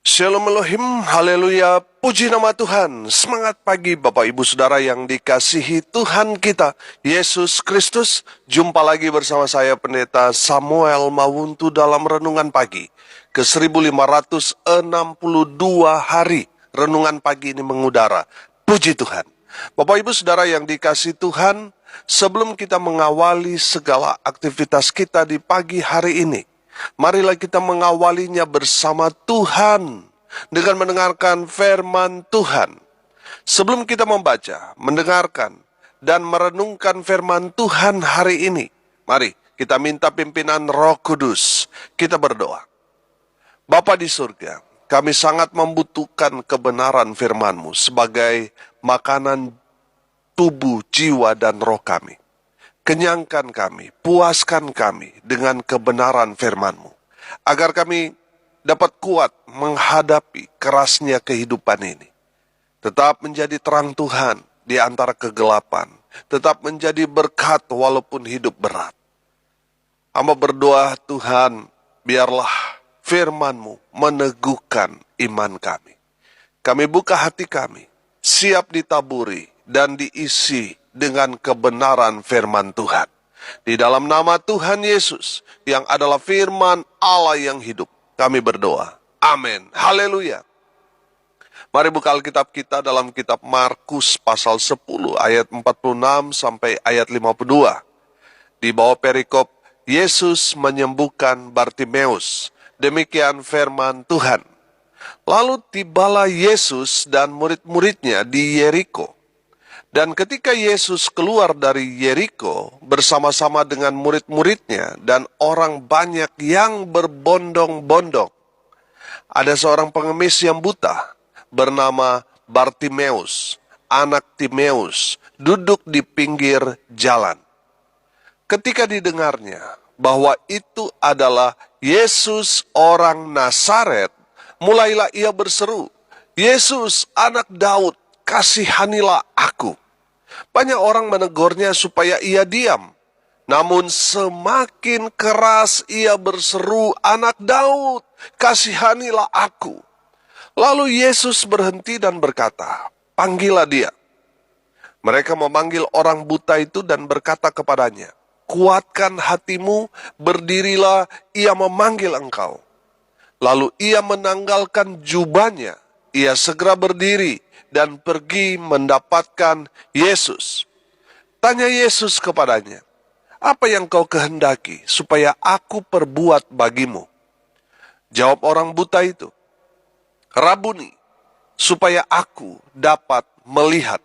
Shalom Elohim, haleluya, puji nama Tuhan. Semangat pagi Bapak Ibu Saudara yang dikasihi Tuhan kita, Yesus Kristus. Jumpa lagi bersama saya Pendeta Samuel Mawuntu dalam Renungan Pagi. Ke 1562 hari Renungan Pagi ini mengudara. Puji Tuhan. Bapak Ibu Saudara yang dikasihi Tuhan, sebelum kita mengawali segala aktivitas kita di pagi hari ini, marilah kita mengawalinya bersama Tuhan dengan mendengarkan firman Tuhan. Sebelum kita membaca, mendengarkan, dan merenungkan firman Tuhan hari ini, mari kita minta pimpinan Roh Kudus. Kita berdoa. Bapa di surga, kami sangat membutuhkan kebenaran firman-Mu sebagai makanan tubuh, jiwa, dan roh kami. Kenyangkan kami, puaskan kami dengan kebenaran firman-Mu, agar kami dapat kuat menghadapi kerasnya kehidupan ini. Tetap menjadi terang Tuhan di antara kegelapan, tetap menjadi berkat walaupun hidup berat. Hamba berdoa Tuhan, biarlah firman-Mu meneguhkan iman kami. Kami buka hati kami, siap ditaburi dan diisi dengan kebenaran firman Tuhan. Di dalam nama Tuhan Yesus yang adalah firman Allah yang hidup, kami berdoa. Amin. Haleluya. Mari buka Alkitab kita dalam kitab Markus pasal 10 ayat 46 sampai ayat 52. Di bawah perikop, Yesus menyembuhkan Bartimeus. Demikian firman Tuhan. Lalu tibalah Yesus dan murid-muridnya di Yeriko. Dan ketika Yesus keluar dari Yeriko bersama-sama dengan murid-muridnya dan orang banyak yang berbondong-bondong, ada seorang pengemis yang buta bernama Bartimeus, anak Timeus, duduk di pinggir jalan. Ketika didengarnya bahwa itu adalah Yesus orang Nazaret, mulailah ia berseru, "Yesus anak Daud, kasihanilah aku." Banyak orang menegurnya supaya ia diam. Namun semakin keras ia berseru, "Anak Daud, kasihanilah aku." Lalu Yesus berhenti dan berkata, "Panggillah dia." Mereka memanggil orang buta itu dan berkata kepadanya, "Kuatkan hatimu, berdirilah, ia memanggil engkau." Lalu ia menanggalkan jubahnya, ia segera berdiri dan pergi mendapatkan Yesus. Tanya Yesus kepadanya, "Apa yang kau kehendaki supaya aku perbuat bagimu?" Jawab orang buta itu, "Rabuni, supaya aku dapat melihat."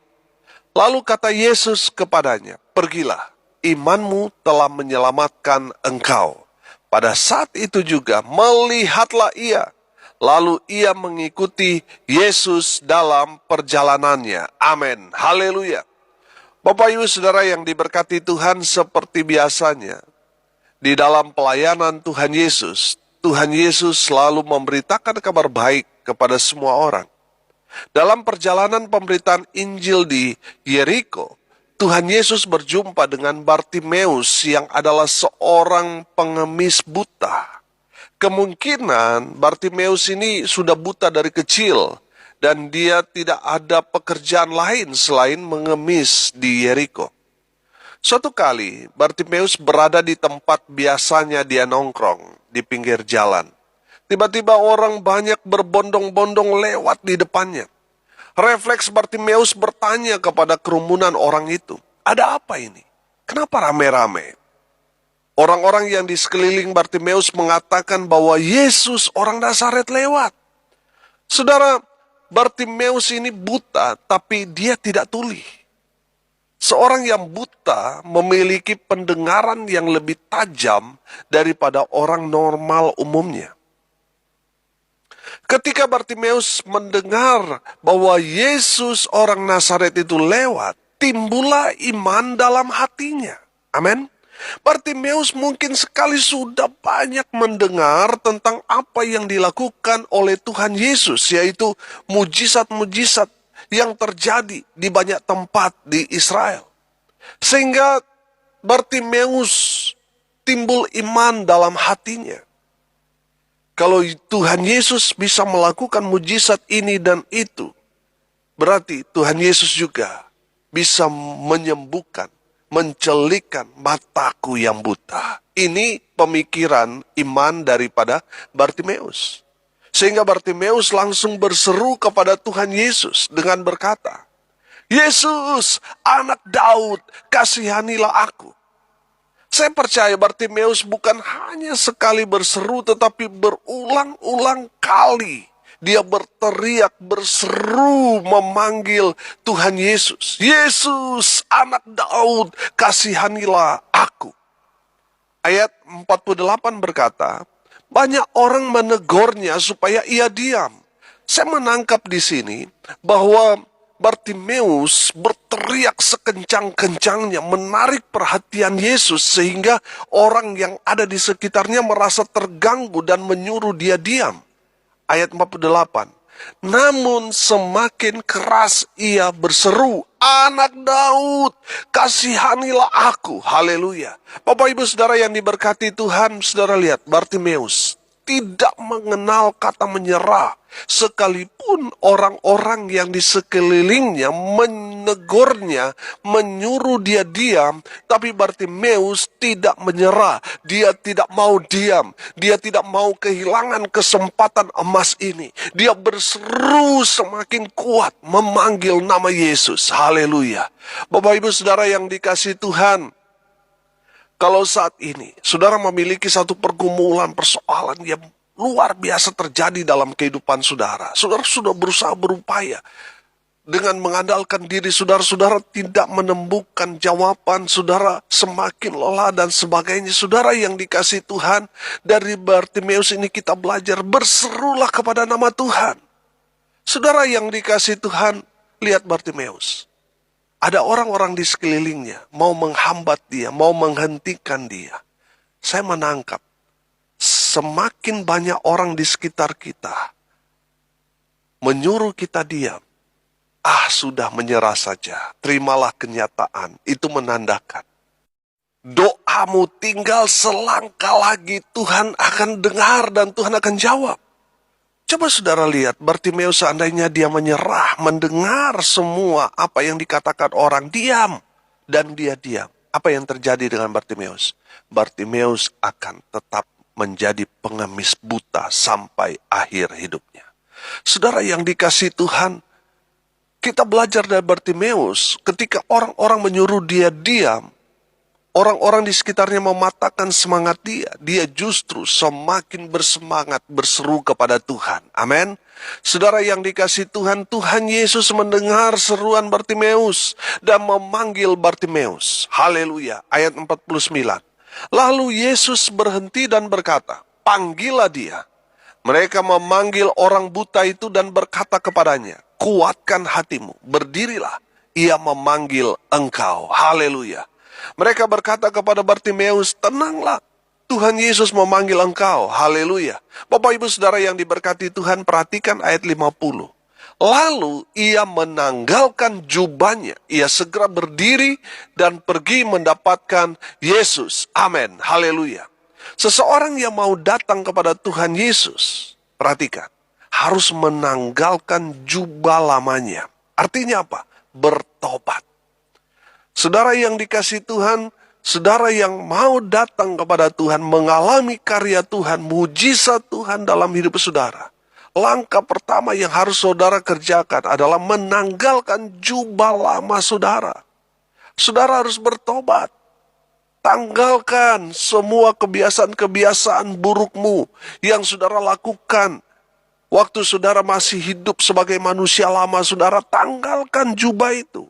Lalu kata Yesus kepadanya, "Pergilah, imanmu telah menyelamatkan engkau." Pada saat itu juga melihatlah ia. Lalu ia mengikuti Yesus dalam perjalanannya. Amin. Haleluya. Bapak Ibu Saudara yang diberkati Tuhan, seperti biasanya, di dalam pelayanan Tuhan Yesus selalu memberitakan kabar baik kepada semua orang. Dalam perjalanan pemberitaan Injil di Yeriko, Tuhan Yesus berjumpa dengan Bartimeus yang adalah seorang pengemis buta. Kemungkinan Bartimeus ini sudah buta dari kecil dan dia tidak ada pekerjaan lain selain mengemis di Yeriko. Suatu kali Bartimeus berada di tempat biasanya dia nongkrong di pinggir jalan. Tiba-tiba orang banyak berbondong-bondong lewat di depannya. Refleks Bartimeus bertanya kepada kerumunan orang itu, "Ada apa ini? Kenapa rame-rame?" Orang-orang yang di sekeliling Bartimeus mengatakan bahwa Yesus orang Nazaret lewat. Saudara, Bartimeus ini buta, tapi dia tidak tuli. Seorang yang buta memiliki pendengaran yang lebih tajam daripada orang normal umumnya. Ketika Bartimeus mendengar bahwa Yesus orang Nazaret itu lewat, timbullah iman dalam hatinya. Amin. Bartimeus mungkin sekali sudah banyak mendengar tentang apa yang dilakukan oleh Tuhan Yesus, yaitu mujizat-mujizat yang terjadi di banyak tempat di Israel. Sehingga Bartimeus timbul iman dalam hatinya. Kalau Tuhan Yesus bisa melakukan mujizat ini dan itu, berarti Tuhan Yesus juga bisa menyembuhkan, mencelikkan mataku yang buta. Ini pemikiran iman daripada Bartimeus. Sehingga Bartimeus langsung berseru kepada Tuhan Yesus dengan berkata, "Yesus, anak Daud, kasihanilah aku." Saya percaya Bartimeus bukan hanya sekali berseru, tetapi berulang-ulang kali dia berteriak, berseru, memanggil Tuhan Yesus. "Yesus, anak Daud, kasihanilah aku." Ayat 48 berkata, banyak orang menegurnya supaya ia diam. Saya menangkap di sini bahwa Bartimeus berteriak sekencang-kencangnya, menarik perhatian Yesus sehingga orang yang ada di sekitarnya merasa terganggu dan menyuruh dia diam. Ayat 48. Namun semakin keras ia berseru, "Anak Daud, kasihanilah aku." Haleluya. Bapak Ibu Saudara yang diberkati Tuhan, Saudara lihat Bartimeus tidak mengenal kata menyerah. Sekalipun orang-orang yang di sekelilingnya menegurnya, menyuruh dia diam, tapi Bartimeus tidak menyerah. Dia tidak mau diam. Dia tidak mau kehilangan kesempatan emas ini. Dia berseru semakin kuat memanggil nama Yesus. Haleluya. Bapak Ibu Saudara yang dikasihi Tuhan, kalau saat ini saudara memiliki satu pergumulan, persoalan yang luar biasa terjadi dalam kehidupan saudara, saudara sudah berusaha berupaya dengan mengandalkan diri saudara tidak menemukan jawaban, saudara semakin lelah dan sebagainya. Saudara yang dikasihi Tuhan, dari Bartimeus ini kita belajar berserulah kepada nama Tuhan. Saudara yang dikasihi Tuhan, lihat Bartimeus. Ada orang-orang di sekelilingnya mau menghambat dia, mau menghentikan dia. Saya menangkap semakin banyak orang di sekitar kita menyuruh kita diam. Sudah menyerah saja. Terimalah kenyataan. Itu menandakan doamu tinggal selangkah lagi Tuhan akan dengar dan Tuhan akan jawab. Coba saudara lihat, Bartimeus seandainya dia menyerah, mendengar semua apa yang dikatakan orang, diam. Dan dia diam. Apa yang terjadi dengan Bartimeus? Bartimeus akan tetap menjadi pengemis buta sampai akhir hidupnya. Saudara yang dikasihi Tuhan, kita belajar dari Bartimeus, ketika orang-orang menyuruh dia diam, orang-orang di sekitarnya mematahkan semangat dia. Dia justru semakin bersemangat berseru kepada Tuhan. Amin. Saudara yang dikasihi Tuhan, Tuhan Yesus mendengar seruan Bartimeus dan memanggil Bartimeus. Haleluya. Ayat 49. Lalu Yesus berhenti dan berkata, "Panggillah dia." Mereka memanggil orang buta itu dan berkata kepadanya, "Kuatkan hatimu, berdirilah. Ia memanggil engkau." Haleluya. Mereka berkata kepada Bartimeus, "Tenanglah, Tuhan Yesus memanggil engkau." Haleluya. Bapak Ibu Saudara yang diberkati Tuhan, perhatikan ayat 50. Lalu ia menanggalkan jubahnya. Ia segera berdiri dan pergi mendapatkan Yesus. Amin. Haleluya. Seseorang yang mau datang kepada Tuhan Yesus, perhatikan, harus menanggalkan jubah lamanya. Artinya apa? Bertobat. Saudara yang dikasihi Tuhan, saudara yang mau datang kepada Tuhan, mengalami karya Tuhan, mujizat Tuhan dalam hidup saudara. Langkah pertama yang harus saudara kerjakan adalah menanggalkan jubah lama saudara. Saudara harus bertobat. Tanggalkan semua kebiasaan-kebiasaan burukmu yang saudara lakukan waktu saudara masih hidup sebagai manusia lama. Saudara tanggalkan jubah itu.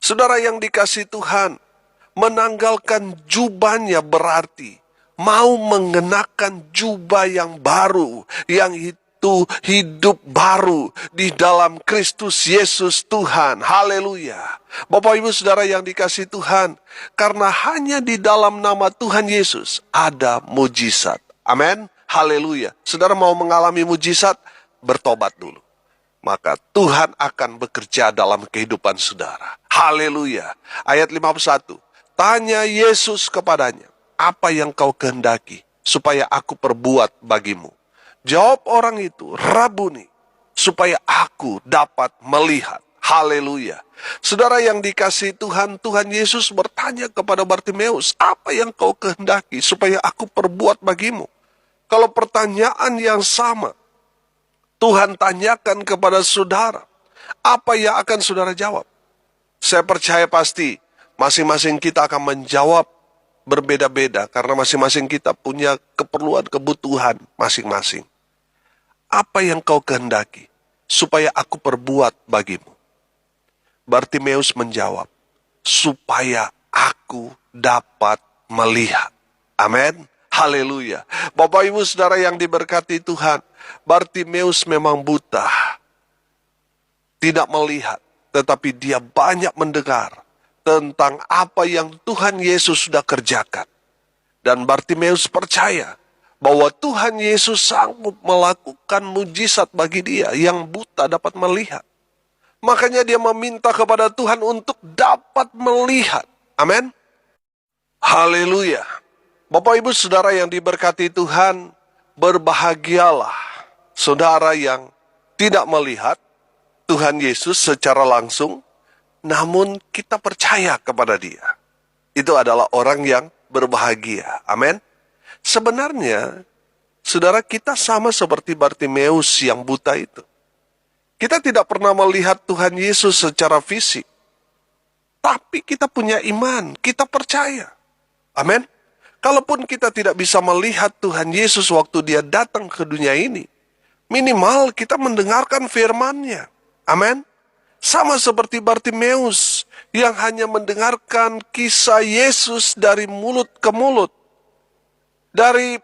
Saudara yang dikasihi Tuhan, menanggalkan jubahnya berarti mau mengenakan jubah yang baru, yang itu hidup baru di dalam Kristus Yesus Tuhan. Haleluya. Bapak Ibu Saudara yang dikasihi Tuhan, karena hanya di dalam nama Tuhan Yesus ada mujizat. Amin. Haleluya. Saudara mau mengalami mujizat, bertobat dulu. Maka Tuhan akan bekerja dalam kehidupan saudara. Haleluya. Ayat 51. Tanya Yesus kepadanya, "Apa yang kau kehendaki?" supaya aku perbuat bagimu. Jawab orang itu, Rabuni, supaya aku dapat melihat. Haleluya. Saudara yang dikasihi Tuhan, Tuhan Yesus bertanya kepada Bartimeus, apa yang kau kehendaki supaya aku perbuat bagimu? Kalau pertanyaan yang sama Tuhan tanyakan kepada saudara, apa yang akan saudara jawab? Saya percaya pasti masing-masing kita akan menjawab berbeda-beda karena masing-masing kita punya keperluan, kebutuhan masing-masing. Apa yang kau kehendaki supaya aku perbuat bagimu? Bartimeus menjawab, supaya aku dapat melihat. Amin. Haleluya. Bapak Ibu Saudara yang diberkati Tuhan, Bartimeus memang buta, tidak melihat, tetapi dia banyak mendengar tentang apa yang Tuhan Yesus sudah kerjakan. Dan Bartimeus percaya bahwa Tuhan Yesus sanggup melakukan mujizat bagi dia yang buta dapat melihat. Makanya dia meminta kepada Tuhan untuk dapat melihat. Amin. Haleluya. Bapak Ibu Saudara yang diberkati Tuhan, berbahagialah saudara yang tidak melihat Tuhan Yesus secara langsung, namun kita percaya kepada dia. Itu adalah orang yang berbahagia. Amin. Sebenarnya, saudara, kita sama seperti Bartimeus yang buta itu. Kita tidak pernah melihat Tuhan Yesus secara fisik. Tapi kita punya iman, kita percaya. Amin. Kalaupun kita tidak bisa melihat Tuhan Yesus waktu dia datang ke dunia ini, minimal kita mendengarkan firman-Nya. Amin. Sama seperti Bartimeus yang hanya mendengarkan kisah Yesus dari mulut ke mulut. Dari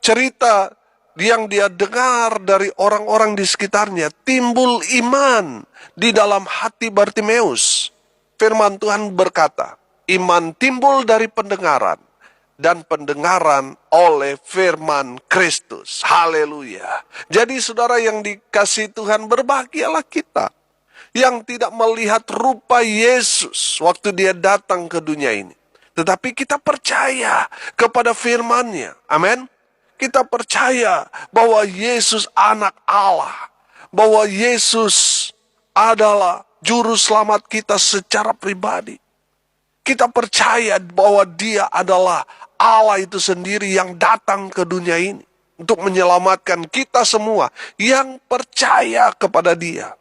cerita yang dia dengar dari orang-orang di sekitarnya, timbul iman di dalam hati Bartimeus. Firman Tuhan berkata, iman timbul dari pendengaran, dan pendengaran oleh firman Kristus. Haleluya. Jadi saudara yang dikasihi Tuhan, berbahagialah kita yang tidak melihat rupa Yesus waktu dia datang ke dunia ini. Tetapi kita percaya kepada firman-Nya. Amin. Kita percaya bahwa Yesus anak Allah. Bahwa Yesus adalah juru selamat kita secara pribadi. Kita percaya bahwa dia adalah Allah itu sendiri yang datang ke dunia ini untuk menyelamatkan kita semua yang percaya kepada dia.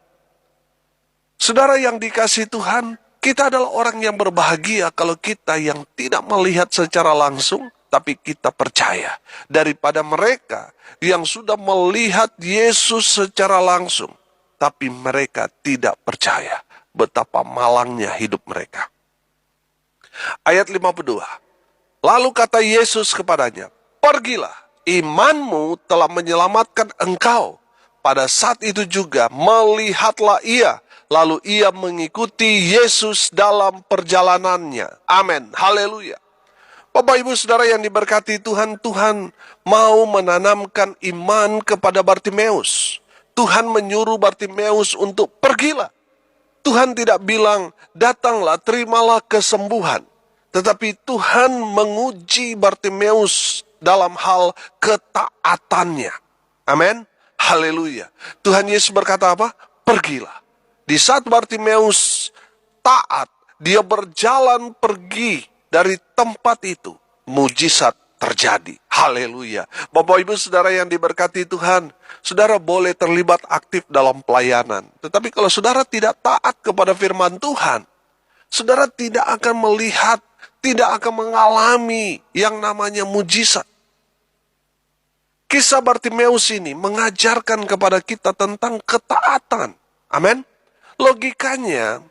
Saudara yang dikasihi Tuhan, kita adalah orang yang berbahagia kalau kita yang tidak melihat secara langsung, tapi kita percaya. Daripada mereka yang sudah melihat Yesus secara langsung, tapi mereka tidak percaya. Betapa malangnya hidup mereka. Ayat 52. Lalu kata Yesus kepadanya, pergilah, imanmu telah menyelamatkan engkau. Pada saat itu juga melihatlah ia, lalu ia mengikuti Yesus dalam perjalanannya. Amin. Haleluya. Bapak Ibu Saudara yang diberkati Tuhan, Tuhan mau menanamkan iman kepada Bartimeus. Tuhan menyuruh Bartimeus untuk pergilah. Tuhan tidak bilang, datanglah, terimalah kesembuhan. Tetapi Tuhan menguji Bartimeus dalam hal ketaatannya. Amin. Haleluya. Tuhan Yesus berkata apa? Pergilah. Di saat Bartimeus taat, dia berjalan pergi dari tempat itu, mujizat terjadi. Haleluya. Bapak Ibu Saudara yang diberkati Tuhan, saudara boleh terlibat aktif dalam pelayanan. Tetapi kalau saudara tidak taat kepada firman Tuhan, saudara tidak akan melihat, tidak akan mengalami yang namanya mujizat. Kisah Bartimeus ini mengajarkan kepada kita tentang ketaatan. Amin. Logikanya,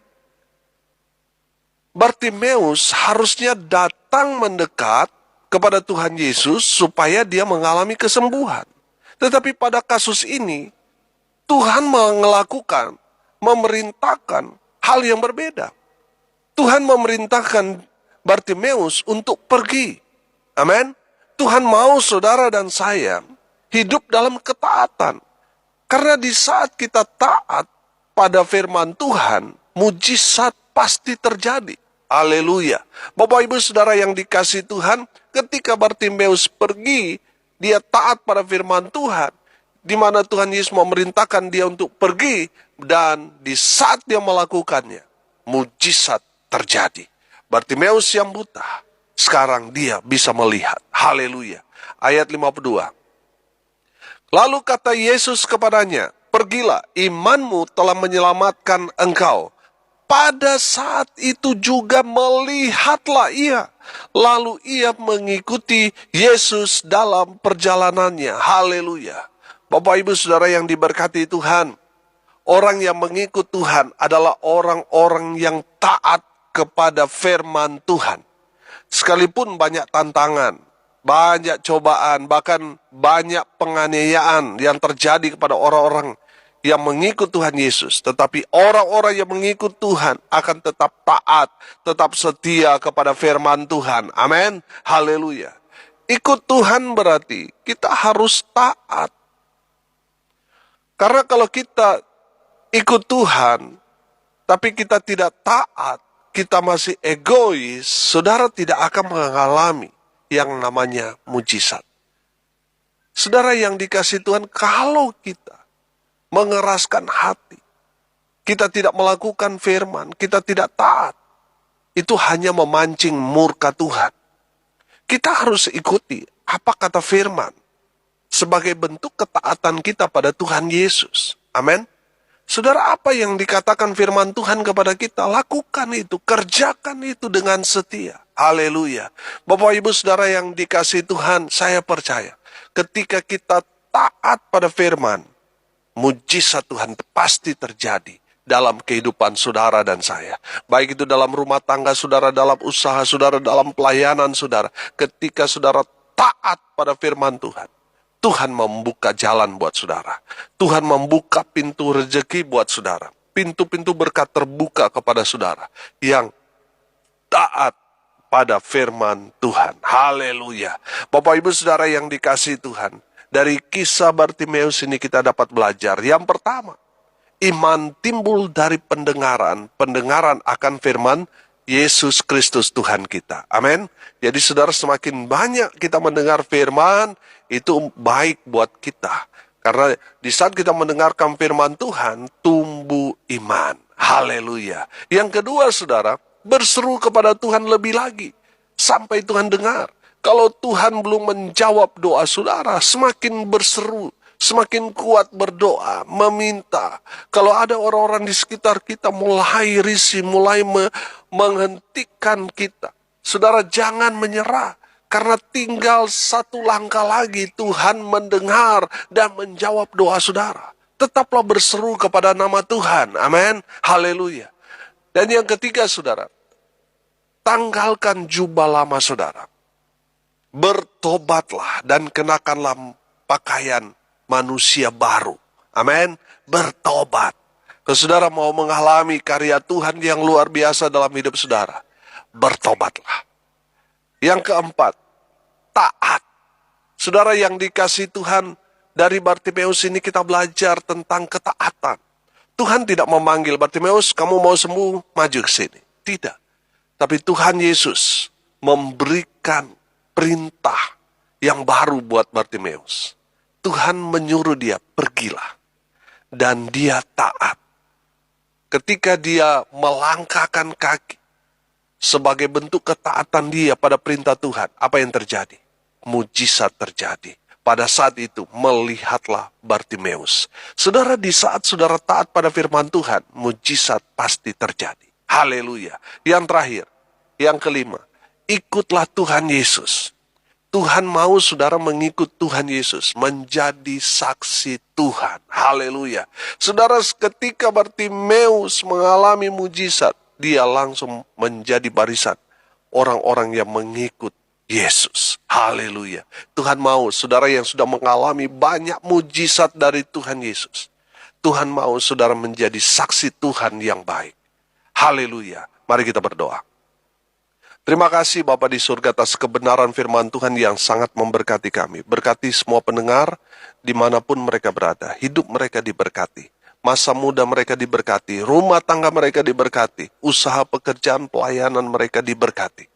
Bartimeus harusnya datang mendekat kepada Tuhan Yesus supaya dia mengalami kesembuhan. Tetapi pada kasus ini, Tuhan melakukan, memerintahkan hal yang berbeda. Tuhan memerintahkan Bartimeus untuk pergi. Amin. Tuhan mau saudara dan saya hidup dalam ketaatan. Karena di saat kita taat pada firman Tuhan, mujizat pasti terjadi. Haleluya. Bapak Ibu Saudara yang dikasihi Tuhan, ketika Bartimeus pergi dia taat pada firman Tuhan, di mana Tuhan Yesus memerintahkan dia untuk pergi, dan di saat dia melakukannya, mujizat terjadi. Bartimeus yang buta, sekarang dia bisa melihat. Haleluya. Ayat 52. Lalu kata Yesus kepadanya, pergilah, imanmu telah menyelamatkan engkau. Pada saat itu juga melihatlah ia. Lalu ia mengikuti Yesus dalam perjalanannya. Haleluya. Bapak Ibu Saudara yang diberkati Tuhan, orang yang mengikut Tuhan adalah orang-orang yang taat kepada firman Tuhan. Sekalipun banyak tantangan, banyak cobaan, bahkan banyak penganiayaan yang terjadi kepada orang-orang yang mengikut Tuhan Yesus. Tetapi orang-orang yang mengikut Tuhan akan tetap taat, tetap setia kepada firman Tuhan. Amin. Haleluya. Ikut Tuhan berarti kita harus taat. Karena kalau kita ikut Tuhan, tapi kita tidak taat, kita masih egois, saudara tidak akan mengalami yang namanya mujizat. Saudara yang dikasihi Tuhan, kalau kita mengeraskan hati, kita tidak melakukan firman, kita tidak taat, itu hanya memancing murka Tuhan. Kita harus ikuti apa kata firman sebagai bentuk ketaatan kita pada Tuhan Yesus. Amin. Saudara, apa yang dikatakan firman Tuhan kepada kita, lakukan itu, kerjakan itu dengan setia. Haleluya. Bapak Ibu Saudara yang dikasihi Tuhan, saya percaya ketika kita taat pada firman, mujizat Tuhan pasti terjadi dalam kehidupan saudara dan saya. Baik itu dalam rumah tangga saudara, dalam usaha saudara, dalam pelayanan saudara. Ketika saudara taat pada firman Tuhan, Tuhan membuka jalan buat saudara. Tuhan membuka pintu rezeki buat saudara. Pintu-pintu berkat terbuka kepada saudara yang taat pada firman Tuhan. Haleluya. Bapak Ibu Saudara yang dikasihi Tuhan, dari kisah Bartimeus ini kita dapat belajar. Yang pertama, iman timbul dari pendengaran. Pendengaran akan firman Yesus Kristus Tuhan kita. Amin. Jadi saudara, semakin banyak kita mendengar firman, itu baik buat kita. Karena di saat kita mendengarkan firman Tuhan, tumbuh iman. Haleluya. Yang kedua saudara, berseru kepada Tuhan lebih lagi, sampai Tuhan dengar. Kalau Tuhan belum menjawab doa saudara, semakin berseru, semakin kuat berdoa, meminta. Kalau ada orang-orang di sekitar kita mulai risih, mulai menghentikan kita, saudara jangan menyerah. Karena tinggal satu langkah lagi Tuhan mendengar dan menjawab doa saudara. Tetaplah berseru kepada nama Tuhan. Amin. Haleluya. Dan yang ketiga saudara, tanggalkan jubah lama saudara. Bertobatlah dan kenakanlah pakaian manusia baru. Amin. Bertobat. Kalau saudara mau mengalami karya Tuhan yang luar biasa dalam hidup saudara, bertobatlah. Yang keempat, taat. Saudara yang dikasihi Tuhan, dari Bartimeus ini kita belajar tentang ketaatan. Tuhan tidak memanggil Bartimeus, kamu mau sembuh, maju ke sini. Tidak. Tapi Tuhan Yesus memberikan perintah yang baru buat Bartimeus. Tuhan menyuruh dia, pergilah. Dan dia taat. Ketika dia melangkahkan kaki, sebagai bentuk ketaatan dia pada perintah Tuhan, apa yang terjadi? Mujizat terjadi. Pada saat itu, melihatlah Bartimeus. Saudara, di saat saudara taat pada firman Tuhan, mujizat pasti terjadi. Haleluya. Yang terakhir, yang kelima, ikutlah Tuhan Yesus. Tuhan mau saudara mengikut Tuhan Yesus, menjadi saksi Tuhan. Haleluya. Saudara, ketika Bartimeus mengalami mujizat, dia langsung menjadi barisan orang-orang yang mengikut Yesus. Haleluya. Tuhan mau saudara yang sudah mengalami banyak mujizat dari Tuhan Yesus, Tuhan mau saudara menjadi saksi Tuhan yang baik. Haleluya. Mari kita berdoa. Terima kasih Bapa di surga atas kebenaran firman Tuhan yang sangat memberkati kami. Berkati semua pendengar dimanapun mereka berada. Hidup mereka diberkati. Masa muda mereka diberkati, rumah tangga mereka diberkati, usaha pekerjaan pelayanan mereka diberkati.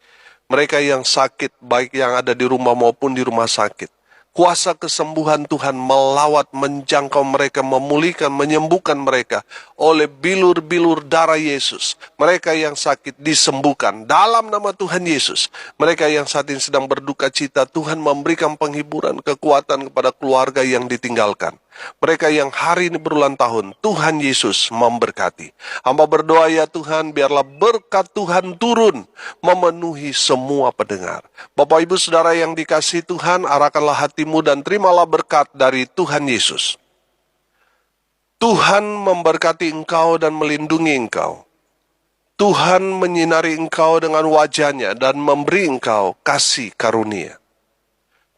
Mereka yang sakit, baik yang ada di rumah maupun di rumah sakit, Kuasa kesembuhan Tuhan melawat, menjangkau mereka, memulihkan, menyembuhkan mereka oleh bilur-bilur darah Yesus. Mereka yang sakit disembuhkan dalam nama Tuhan Yesus. Mereka yang saat ini sedang berduka cita, Tuhan memberikan penghiburan, kekuatan kepada keluarga yang ditinggalkan. Mereka yang hari ini berulang tahun, Tuhan Yesus memberkati. Hamba berdoa ya Tuhan, biarlah berkat Tuhan turun, memenuhi semua pendengar. Bapak Ibu Saudara yang dikasihi Tuhan, arahkanlah hatimu dan terimalah berkat dari Tuhan Yesus. Tuhan memberkati engkau dan melindungi engkau. Tuhan menyinari engkau dengan wajah-Nya dan memberi engkau kasih karunia.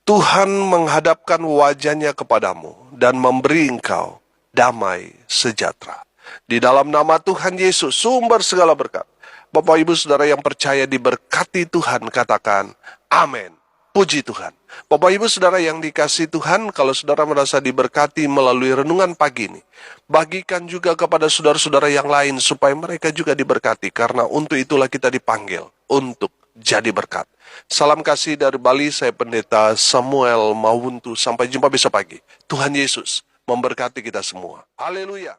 Tuhan menghadapkan wajah-Nya kepadamu dan memberi engkau damai sejahtera. Di dalam nama Tuhan Yesus, sumber segala berkat. Bapak Ibu Saudara yang percaya diberkati Tuhan, katakan amin. Puji Tuhan. Bapak Ibu Saudara yang dikasihi Tuhan, kalau saudara merasa diberkati melalui renungan pagi ini, bagikan juga kepada saudara-saudara yang lain supaya mereka juga diberkati, karena untuk itulah kita dipanggil untuk jadi berkat. Salam kasih dari Bali, saya Pendeta Samuel Mawuntu. Sampai jumpa besok pagi. Tuhan Yesus memberkati kita semua. Haleluya.